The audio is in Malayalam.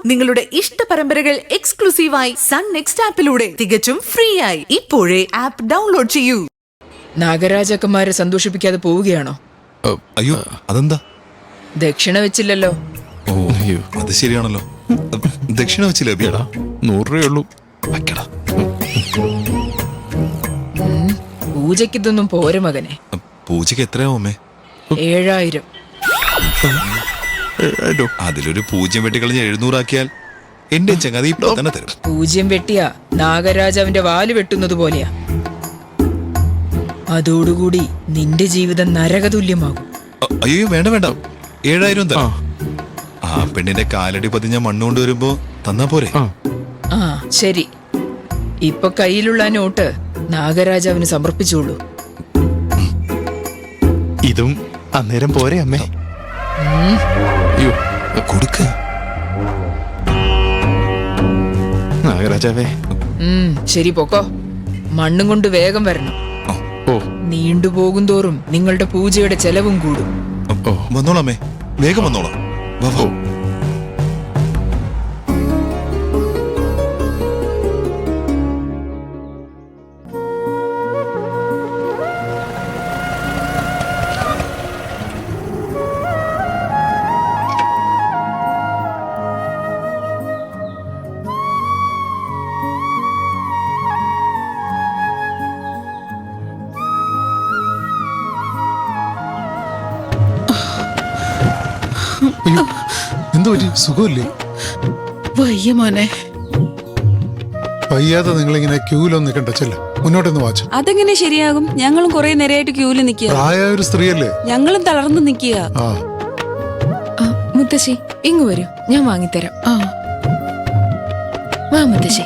നിങ്ങളുടെ ഇഷ്ട പരമ്പരകൾ എക്സ്ക്ലൂസീവായി സൺ നെക്സ്റ്റ് ആപ്പിലൂടെ തികച്ചും ഫ്രീ ആയി ഇപ്പോഴേ ആപ്പ് ഡൗൺലോഡ് ചെയ്യൂ. നാഗരാജാക്കന്മാരെ സന്തോഷിപ്പിക്കാതെ പോവുകയാണോ? അയ്യോ, അതെന്താ? ദക്ഷിണ വെച്ചില്ലല്ലോ. ഓ അയ്യോ, അത് ശരിയാണല്ലോ. ദക്ഷിണ വെച്ചില്ല. 100 രൂപയുള്ളൂ. പൂജയ്ക്ക് ഇതൊന്നും പോരെ മകനെ. പൂജക്ക് എത്രയാവും അമ്മേ? 7000. അതിലൊരു 0 വെട്ടിക്കളഞ്ഞ് 700 ആക്കിയാൽ എന്റെ ചങ്ങാതി ഇപ്പൊ തന്നെ തരും. 0 വെട്ടിയാ നാഗരാജാവിന്റെ വാല് വെട്ടുന്നത് പോലെയാ. അതോടുകൂടി നിന്റെ ജീവിതം നരകതുല്യമാകും. അയ്യോ വേണ്ട വേണ്ട, 7000 തരാം. ആ പെണ്ണിന്റെ കാലടി പതിഞ്ഞ മണ്ണ് കൊണ്ടുവരുമ്പോ തന്നാ പോരെ? ആ ശരി, ഇപ്പൊ കയ്യിലുള്ള നോട്ട് നാഗരാജാവിന് സമർപ്പിച്ചോളൂ. ഇതും അന്നേരം പോരെ അമ്മേ? അയ്യോ കൊടുക്ക. നാഗരാജാവേ. ശരി പൊക്കോ. മണ്ണും കൊണ്ട് വേഗം വരണം. ഓ, നീണ്ടുപോകും തോറും നിങ്ങളുടെ പൂജയുടെ ചെലവും കൂടും. വന്നോളാമേ, വേഗം വന്നോളാം. വാ വാ. എന്തു പറ്റി? സുഖമില്ലേ? വയ്യ മോനെ. വയ്യാതെ നിങ്ങളിങ്ങനെ ക്യൂലൊന്നും നിൽക്കണ്ട. ചെല്ല മുന്നോട്ടൊന്ന് വാച്ചു. അതെങ്ങനെ ശരിയാകും? ഞങ്ങളും കുറെ നേരമായിട്ട് ക്യൂല് നിൽക്കുക. പ്രായമായ ഒരു സ്ത്രീയല്ലേ? ഞങ്ങളും തളർന്നു നിൽക്കുക. മുത്തശ്ശി ഇങ്ങ് വരൂ, ഞാൻ വാങ്ങിത്തരാം. വാ മുത്തശ്ശി.